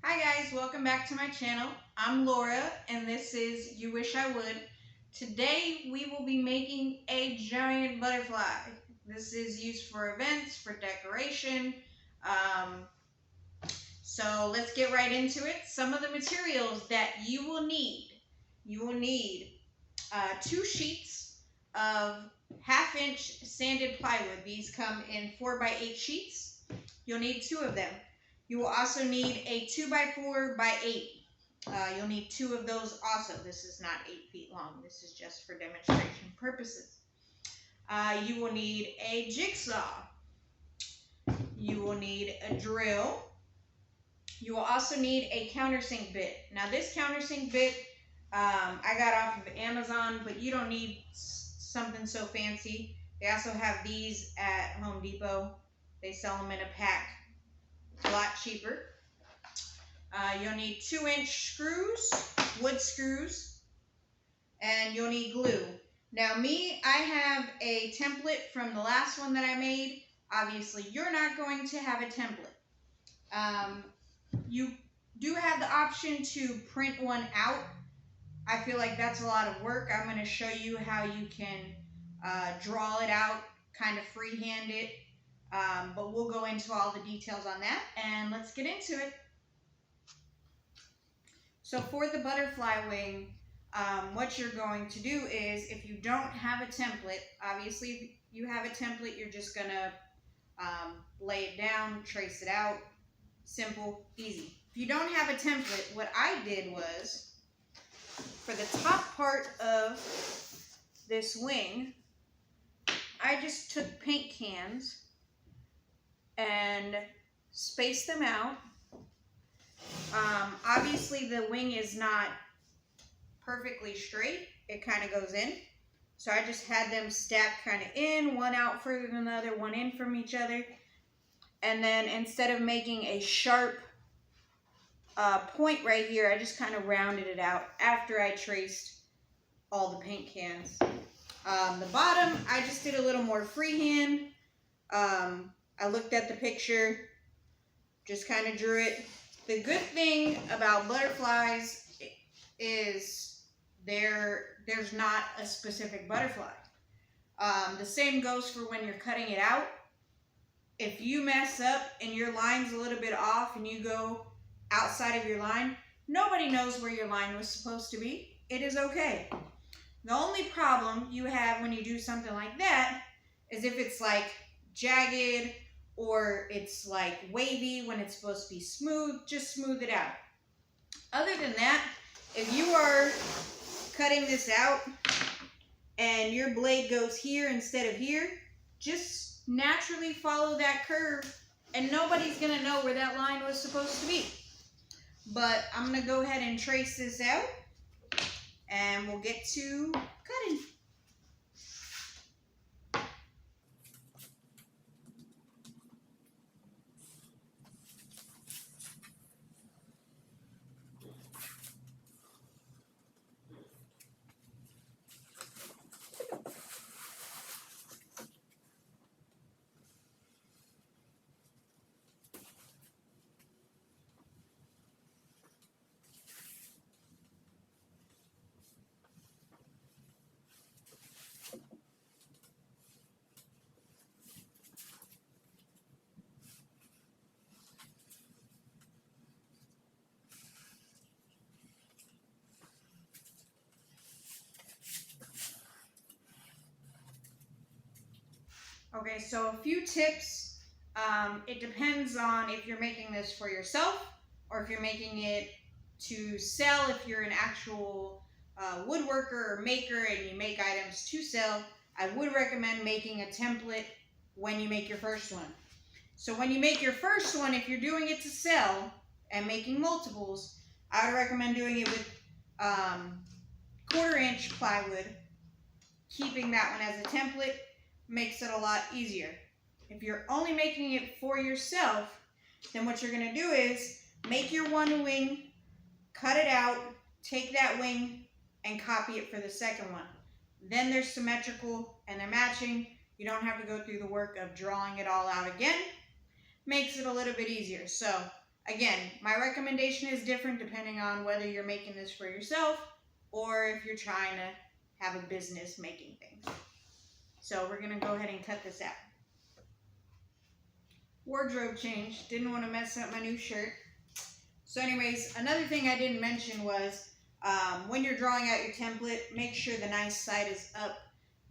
Hi guys, welcome back to my channel. I'm Laura and this is You Wish I Would. Today we will be making a giant butterfly. This is used for events, for decoration. So let's get right into it. Some of the materials that you will need. You will need 2 sheets of 1/2 inch sanded plywood. These come in 4x8 sheets. You'll need 2 of them. You will also need a 2x4x8. You'll need 2 of those also. This is not 8 feet long. This is just for demonstration purposes. You will need a jigsaw. You will need a drill. You will also need a countersink bit. Now this countersink bit I got off of Amazon, but you don't need something so fancy. They also have these at Home Depot. They sell them in a pack. A lot cheaper. You'll need 2-inch screws, wood screws, and you'll need glue. Now I have a template from the last one that I made. Obviously, you're not going to have a template. You do have the option to print one out. I feel like that's a lot of work. I'm going to show you how you can draw it out, kind of freehand it. But we'll go into all the details on that, and let's get into it. So for the butterfly wing, what you're going to do is, if you don't have a template, obviously if you have a template, you're just going to lay it down, trace it out, simple, easy. If you don't have a template, what I did was, for the top part of this wing, I just took paint cans and spaced them out. Obviously the wing is not perfectly straight. It kind of goes in. So I just had them stacked kind of in, one out further than the other, one in from each other. And then instead of making a sharp point right here, I just kind of rounded it out after I traced all the paint cans. The bottom, I just did a little more freehand. I looked at the picture, just kind of drew it. The good thing about butterflies is there's not a specific butterfly. The same goes for when you're cutting it out. If you mess up and your line's a little bit off and you go outside of your line, nobody knows where your line was supposed to be. It is okay. The only problem you have when you do something like that is if it's like jagged or it's like wavy when it's supposed to be smooth. Just smooth it out. Other than that, if you are cutting this out and your blade goes here instead of here, just naturally follow that curve and nobody's going to know where that line was supposed to be. But I'm going to go ahead and trace this out and we'll get to cutting. Okay, so a few tips. It depends on if you're making this for yourself or if you're making it to sell. If you're an actual woodworker or maker and you make items to sell, I would recommend making a template when you make your first one. So when you make your first one, if you're doing it to sell and making multiples, I would recommend doing it with 1/4 inch plywood. Keeping that one as a template makes it a lot easier. If you're only making it for yourself, then what you're going to do is make your one wing, cut it out, take that wing, and copy it for the second one. Then they're symmetrical and they're matching. You don't have to go through the work of drawing it all out again. Makes it a little bit easier. So Again, my recommendation is different depending on whether you're making this for yourself or if you're trying to have a business making things. So we're going to go ahead and cut this out. Wardrobe change. Didn't want to mess up my new shirt. So anyways, another thing I didn't mention was when you're drawing out your template, make sure the nice side is up.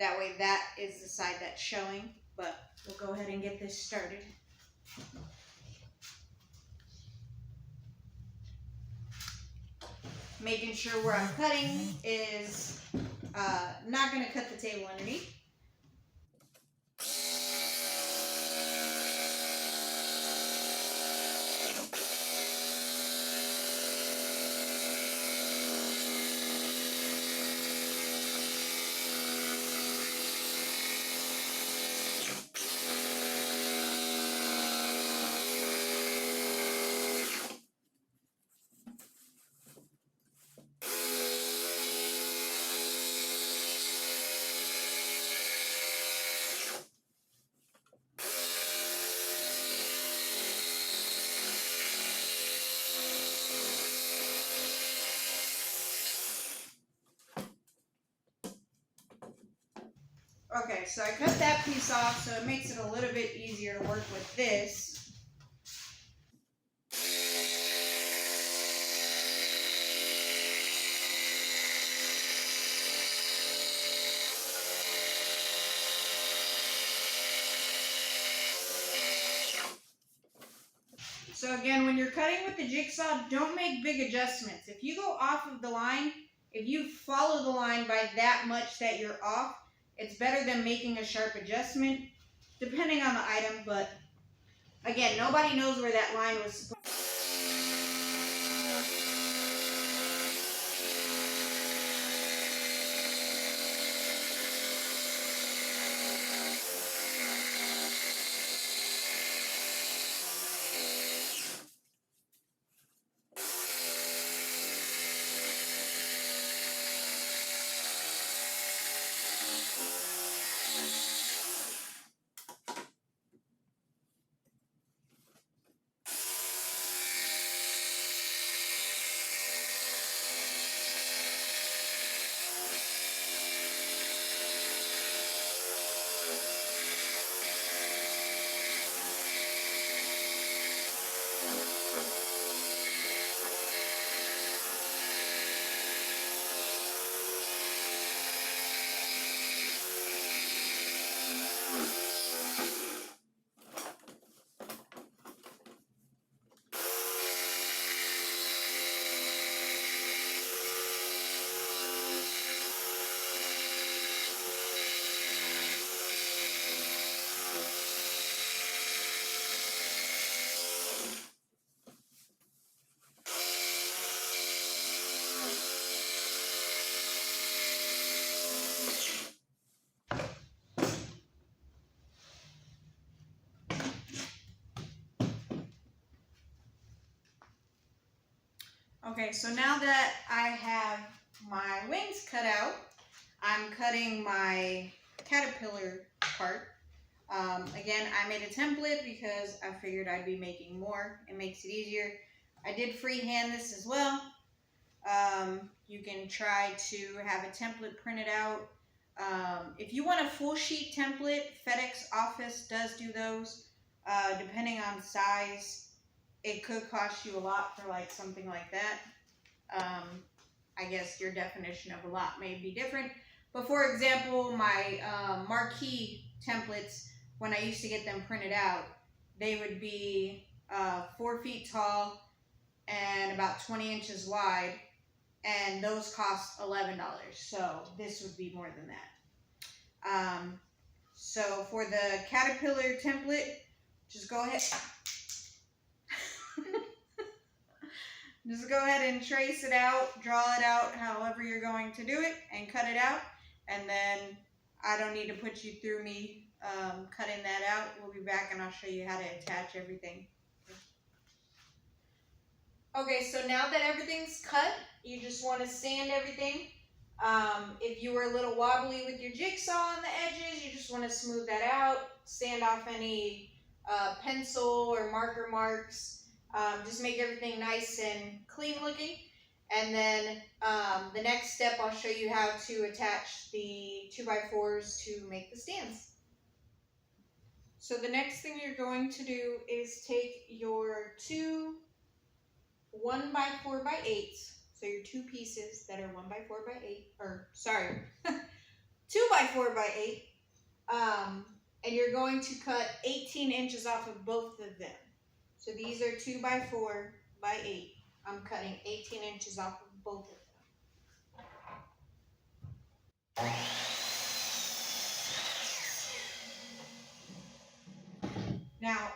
That way that is the side that's showing. But we'll go ahead and get this started. Making sure where I'm cutting is not going to cut the table underneath. Okay, so I cut that piece off, so it makes it a little bit easier to work with this. So again, when you're cutting with the jigsaw, don't make big adjustments. If you go off of the line, if you follow the line by that much that you're off, it's better than making a sharp adjustment, depending on the item. But again, nobody knows where that line was supposed to be. Okay, so now that I have my wings cut out, I'm cutting my caterpillar part. Again, I made a template because I figured I'd be making more. It makes it easier. I did freehand this as well. You can try to have a template printed out. If you want a full sheet template, FedEx Office does do those. Depending on size, it could cost you a lot for like something like that. I guess your definition of a lot may be different. But for example, my marquee templates, when I used to get them printed out, they would be 4 feet tall and about 20 inches wide, and those cost $11. So this would be more than that. So for the caterpillar template, just go ahead. Just go ahead and trace it out, draw it out however you're going to do it, and cut it out. And then I don't need to put you through me cutting that out. We'll be back and I'll show you how to attach everything. Okay, so now that everything's cut, you just want to sand everything. If you were a little wobbly with your jigsaw on the edges, you just want to smooth that out, sand off any pencil or marker marks. Just make everything nice and clean looking. And then the next step, I'll show you how to attach the 2x4s to make the stands. So the next thing you're going to do is take your two 1x4x8s. So your two pieces that are 1x4x8, or sorry, 2x4x8. And you're going to cut 18 inches off of both of them. So these are 2x4x8. I'm cutting 18 inches off of both of them. Now,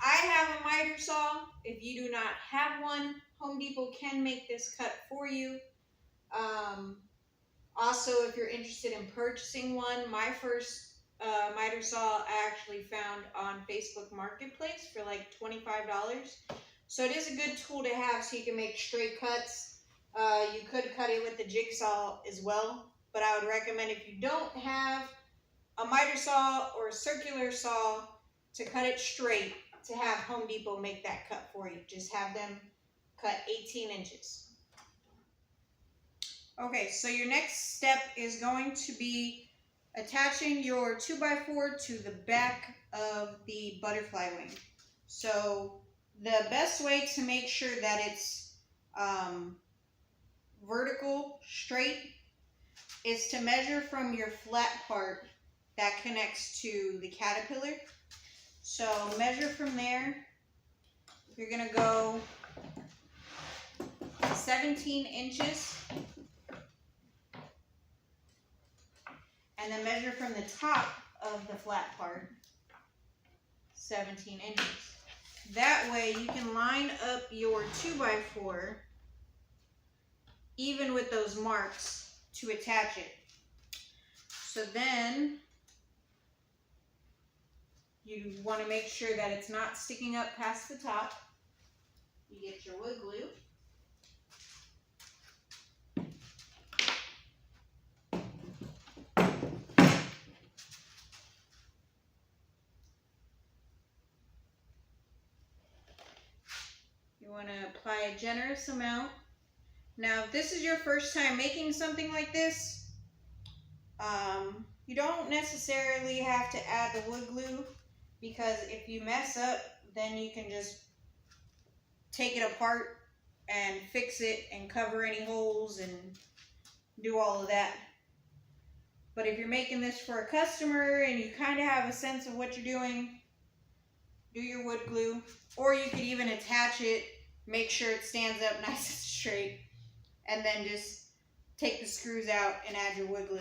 I have a miter saw. If you do not have one, Home Depot can make this cut for you. Also, if you're interested in purchasing one, my first miter saw I actually found on Facebook Marketplace for like $25. So it is a good tool to have so you can make straight cuts. You could cut it with the jigsaw as well, but I would recommend if you don't have a miter saw or a circular saw to cut it straight, to have Home Depot make that cut for you. Just have them cut 18 inches. Okay, so your next step is going to be attaching your 2x4 to the back of the butterfly wing. So the best way to make sure that it's vertical, straight, is to measure from your flat part that connects to the caterpillar. So measure from there. You're going to go 17 inches. And then measure from the top of the flat part, 17 inches. That way you can line up your 2x4 even with those marks to attach it. So then you want to make sure that it's not sticking up past the top. You get your wood glue. You want to apply a generous amount. Now, if this is your first time making something like this, you don't necessarily have to add the wood glue, because if you mess up, then you can just take it apart and fix it and cover any holes and do all of that. But if you're making this for a customer and you kind of have a sense of what you're doing, do your wood glue. Or you could even attach it, make sure it stands up nice and straight, and then just take the screws out and add your wood glue.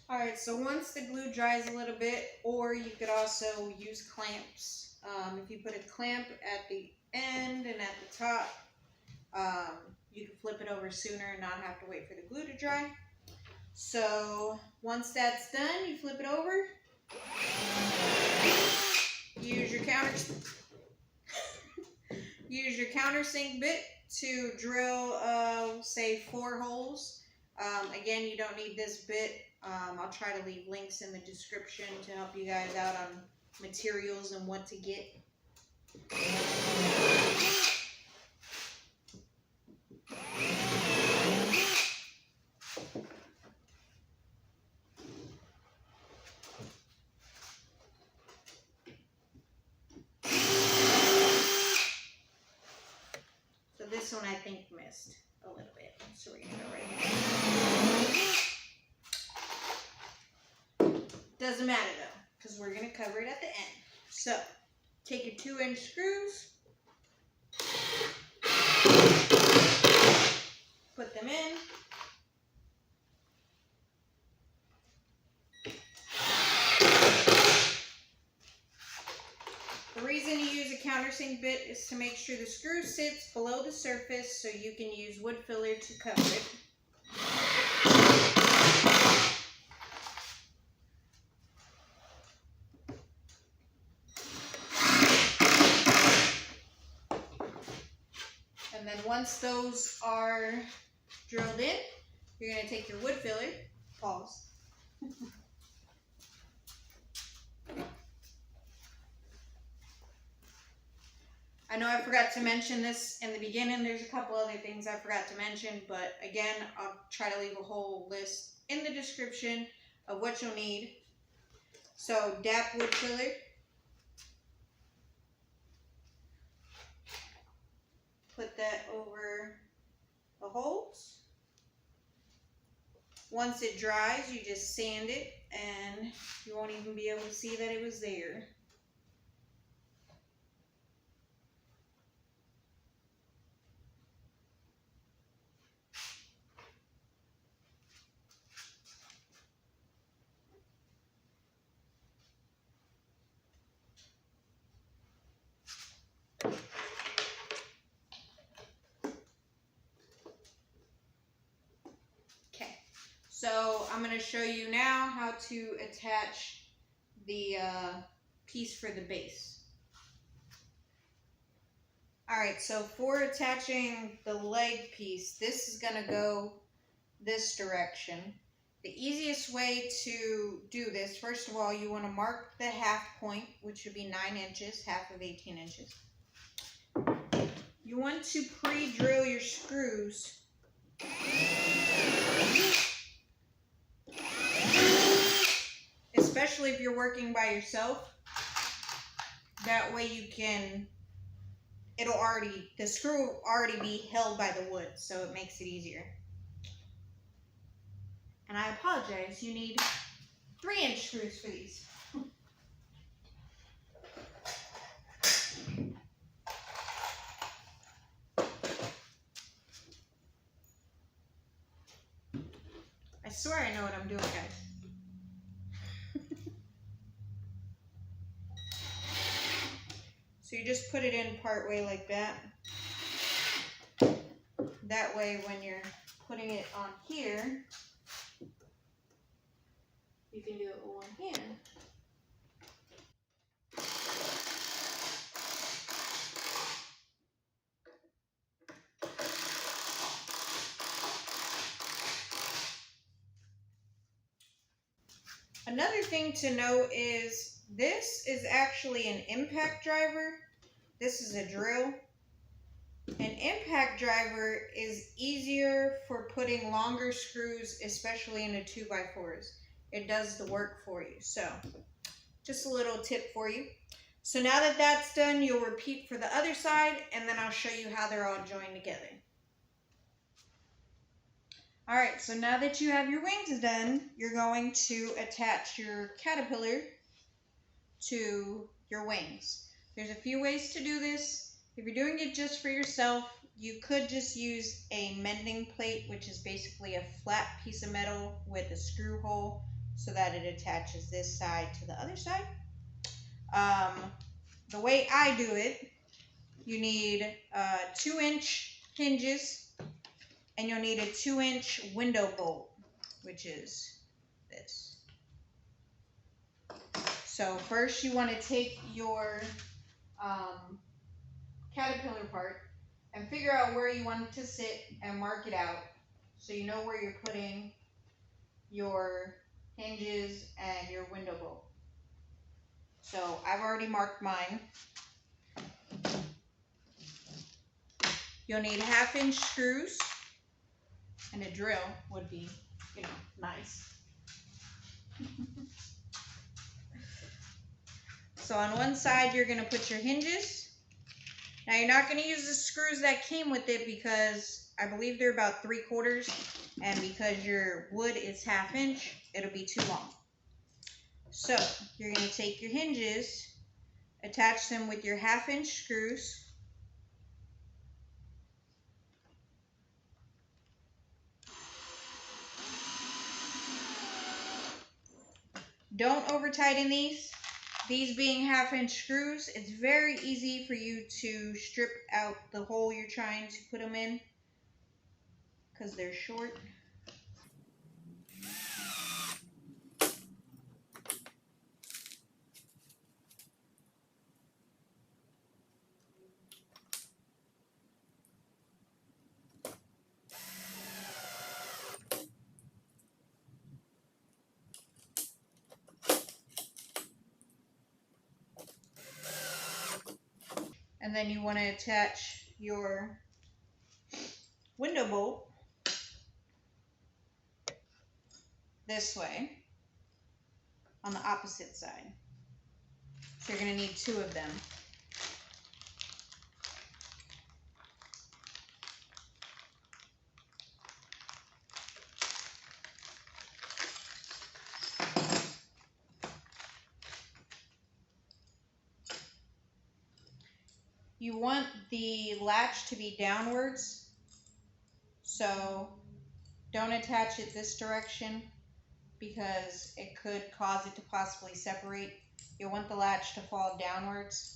Alright, so once the glue dries a little bit, or you could also use clamps. If you put a clamp at the end and at the top, you can flip it over sooner and not have to wait for the glue to dry. So once that's done, you flip it over. Use your countersink bit to drill, say 4 holes. Again, you don't need this bit. I'll try to leave links in the description to help you guys out on materials and what to get. So this one I think missed a little bit. So we're going to go right here. Doesn't matter though, because we're going to cover it at the end. So, take your 2-inch screws, put them in. The reason you use a countersink bit is to make sure the screw sits below the surface so you can use wood filler to cover it. And then once those are drilled in, you're going to take your wood filler, pause, I know I forgot to mention this in the beginning. There's a couple other things I forgot to mention, but again, I'll try to leave a whole list in the description of what you'll need. So, DAP wood filler. Put that over the holes. Once it dries, you just sand it and you won't even be able to see that it was there. So I'm going to show you now how to attach the piece for the base. Alright, so for attaching the leg piece, this is going to go this direction. The easiest way to do this, first of all, you want to mark the half point, which would be 9 inches, half of 18 inches. You want to pre-drill your screws especially if you're working by yourself. That way you can, the screw will already be held by the wood, so it makes it easier. And I apologize, you need 3-inch screws for these. I swear I know what I'm doing, guys. So you just put it in part way like that. That way when you're putting it on here, you can do it with one hand. Another thing to know is this is actually an impact driver. This is a drill. An impact driver is easier for putting longer screws, especially into 2x4s. It does the work for you. So, just a little tip for you. So now that that's done, you'll repeat for the other side, and then I'll show you how they're all joined together. Alright, so now that you have your wings done, you're going to attach your caterpillar to your wings. There's a few ways to do this. If you're doing it just for yourself, you could just use a mending plate, which is basically a flat piece of metal with a screw hole so that it attaches this side to the other side. The way I do it, you need 2-inch hinges, and you'll need a 2-inch window bolt, which is this. So first you want to take your caterpillar part and figure out where you want it to sit and mark it out so you know where you're putting your hinges and your window bolt. So I've already marked mine. You'll need 1/2-inch screws, and a drill would be, nice. So on one side, you're going to put your hinges. Now you're not going to use the screws that came with it because I believe they're about 3/4, and because your wood is 1/2-inch, it'll be too long. So you're going to take your hinges, attach them with your 1/2-inch screws. Don't over tighten these. These being 1/2-inch screws, it's very easy for you to strip out the hole you're trying to put them in because they're short. And then you want to attach your window bolt this way on the opposite side. So you're going to need 2 of them. You want the latch to be downwards, so don't attach it this direction because it could cause it to possibly separate. You'll want the latch to fall downwards.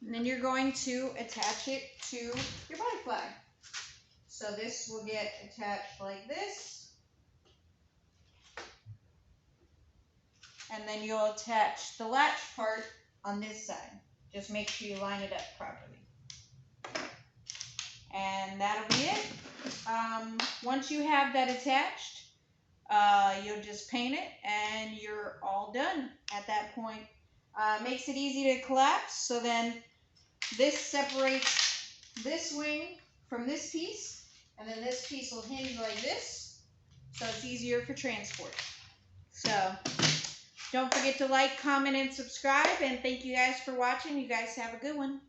And then you're going to attach it to your butterfly. So this will get attached like this. And then you'll attach the latch part on this side. Just make sure you line it up properly. And that'll be it. Once you have that attached, you'll just paint it and you're all done at that point. Makes it easy to collapse, so then this separates this wing from this piece, and then this piece will hinge like this, so it's easier for transport. So don't forget to like, comment, and subscribe, and thank you guys for watching. You guys have a good one.